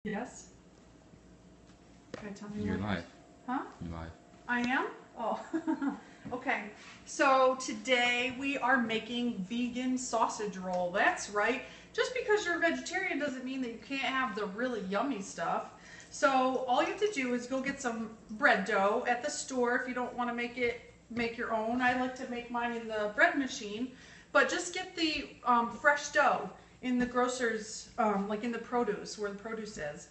Yes. Okay, tell me You're what. live. Huh? You're live. I am? Oh. Okay. So today we are making vegan sausage roll. That's right. Just because you're a vegetarian doesn't mean that you can't have the really yummy stuff. So all you have to do is go get some bread dough at the store if you don't want to make your own. I like to make mine in the bread machine, but just get the fresh dough in the grocer's, like in the produce, where the produce is.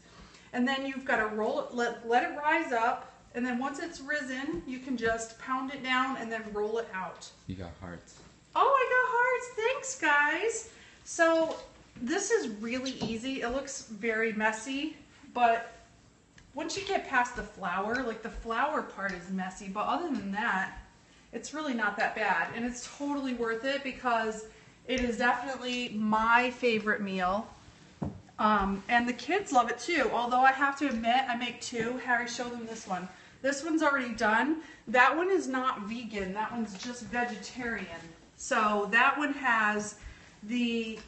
And then you've got to roll it, let it rise up, and then once it's risen, you can just pound it down and then roll it out. You got hearts. Oh, I got hearts. Thanks, guys. So this is really easy. It looks very messy, but once you get past the flour, like the flour part is messy, but other than that, it's really not that bad. And it's totally worth it because it is definitely my favorite meal. And the kids love it too. Although I have to admit, I make two. Harry, show them this one. This one's already done. That one is not vegan. That one's just vegetarian. So that one has the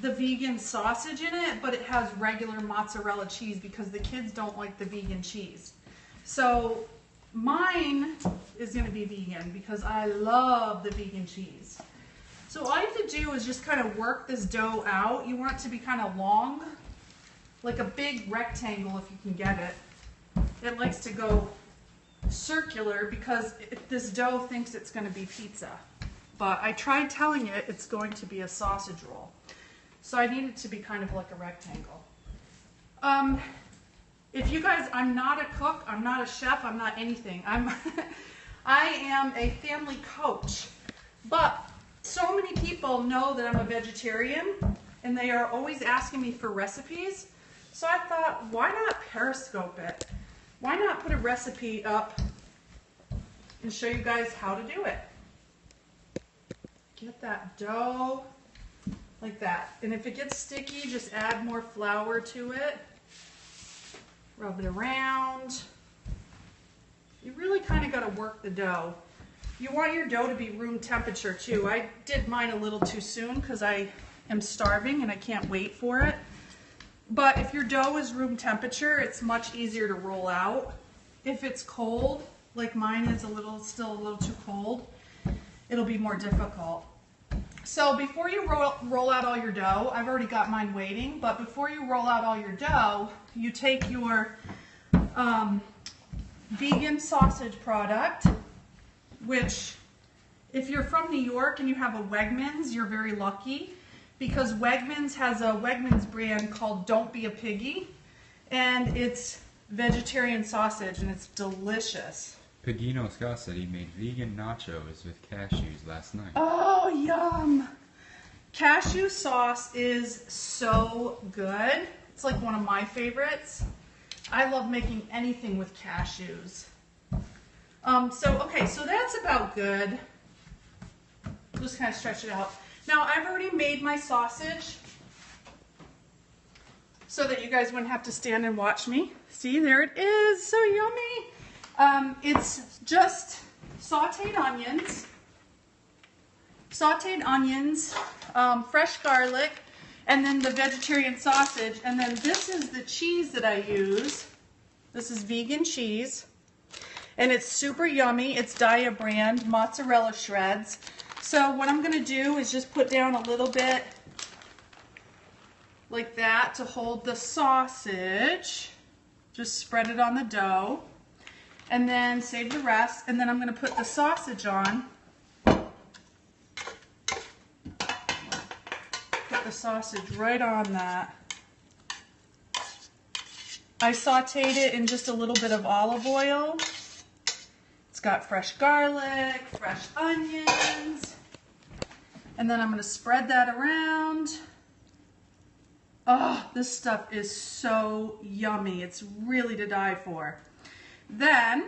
vegan sausage in it, but it has regular mozzarella cheese because the kids don't like the vegan cheese. So mine is going to be vegan because I love the vegan cheese. So all you have to do is just kind of work this dough out. You want it to be kind of long, like a big rectangle if you can get it. It likes to go circular because this dough thinks it's going to be pizza. But I tried telling it it's going to be a sausage roll. So I need it to be kind of like a rectangle. If you guys, I'm not a cook, I'm not a chef, I'm not anything. I am a family coach. But so many people know that I'm a vegetarian and they are always asking me for recipes. So I thought, why not Periscope it? Why not put a recipe up and show you guys how to do it? Get that dough like that. And if it gets sticky, just add more flour to it. Rub it around. You really kind of got to work the dough. You want your dough to be room temperature too. I did mine a little too soon because I am starving and I can't wait for it. But if your dough is room temperature, it's much easier to roll out. If it's cold, like mine is still a little too cold, it'll be more difficult. So before you roll out all your dough, I've already got mine waiting, but before you roll out all your dough, you take your vegan sausage product, which if you're from New York and you have a Wegmans, you're very lucky because Wegmans has a Wegmans brand called Don't Be a Piggy, and it's vegetarian sausage and it's delicious. Pagino Scott said he made vegan nachos with cashews last night. Oh, yum! Cashew sauce is so good. It's like one of my favorites. I love making anything with cashews. So that's about good. Just kind of stretch it out. Now, I've already made my sausage so that you guys wouldn't have to stand and watch me. See, there it is. So yummy. It's just sauteed onions, fresh garlic, and then the vegetarian sausage. And then this is the cheese that I use. This is vegan cheese. And it's super yummy. It's Daiya brand, mozzarella shreds. So what I'm going to do is just put down a little bit like that to hold the sausage. Just spread it on the dough. And then save the rest. And then I'm going to put the sausage on. Put the sausage right on that. I sauteed it in just a little bit of olive oil. It's got fresh garlic, fresh onions, and then I'm going to spread that around. Oh, this stuff is so yummy. It's really to die for. Then,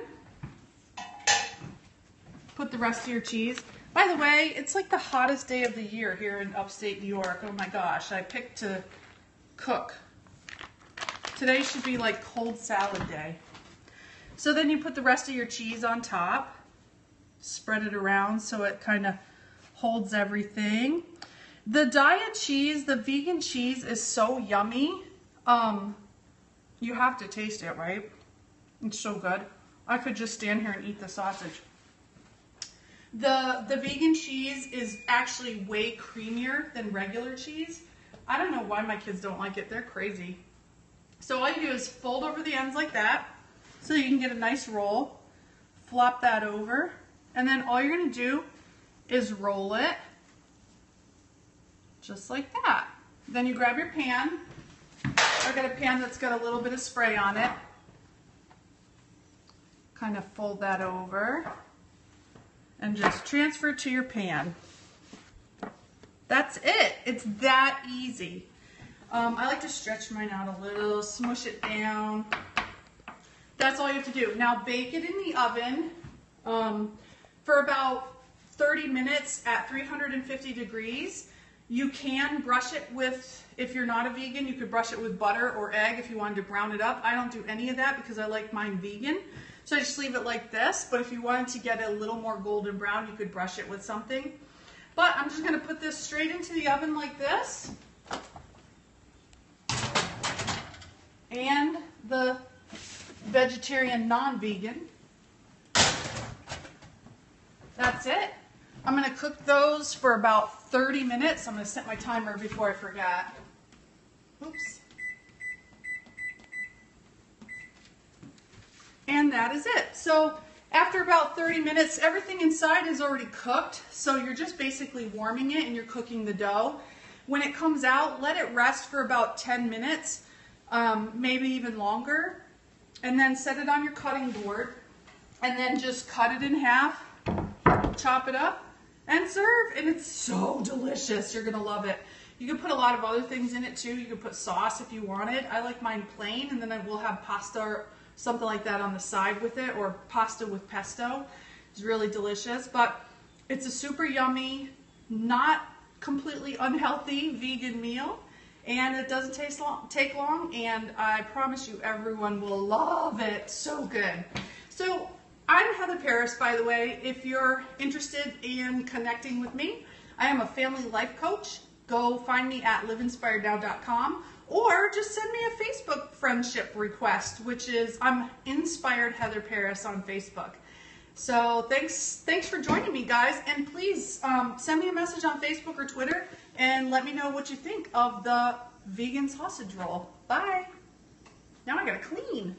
put the rest of your cheese. By the way, it's like the hottest day of the year here in upstate New York. Oh my gosh, I picked to cook. Today should be like cold salad day. So then you put the rest of your cheese on top, spread it around so it kind of holds everything. The Daiya cheese, the vegan cheese, is so yummy. You have to taste it, right? It's so good. I could just stand here and eat the sausage. The vegan cheese is actually way creamier than regular cheese. I don't know why my kids don't like it. They're crazy. So all you do is fold over the ends like that so you can get a nice roll. Flop that over. And then all you're going to do is roll it just like that. Then you grab your pan. I've got a pan that's got a little bit of spray on it. Kind of fold that over and just transfer it to your pan. That's it. It's that easy. I like to stretch mine out a little, smush it down. That's all you have to do. Now bake it in the oven for about 30 minutes at 350 degrees. You can brush it with, if you're not a vegan, you could brush it with butter or egg if you wanted to brown it up. I don't do any of that because I like mine vegan. So I just leave it like this. But if you wanted to get it a little more golden brown, you could brush it with something. But I'm just going to put this straight into the oven like this. And the vegetarian non-vegan. That's it. I'm going to cook those for about 30 minutes. I'm going to set my timer before I forget. Oops. And that is it. So after about 30 minutes, everything inside is already cooked. So you're just basically warming it and you're cooking the dough. When it comes out, let it rest for about 10 minutes, maybe even longer. And then set it on your cutting board. And then just cut it in half, chop it up, and serve. And it's so delicious. You're going to love it. You can put a lot of other things in it too. You can put sauce if you want it. I like mine plain, and then I will have pasta or something like that on the side with it, or pasta with pesto. It's really delicious, but it's a super yummy, not completely unhealthy vegan meal, and it doesn't take long, and I promise you everyone will love it. So good. So I'm Heather Paris, by the way. If you're interested in connecting with me, I am a family life coach. Go find me at liveinspirednow.com, or just send me a Facebook friendship request, which is I'm Inspired Heather Paris on Facebook. So thanks for joining me, guys, and please send me a message on Facebook or Twitter and let me know what you think of the vegan sausage roll. Bye. Now I gotta clean.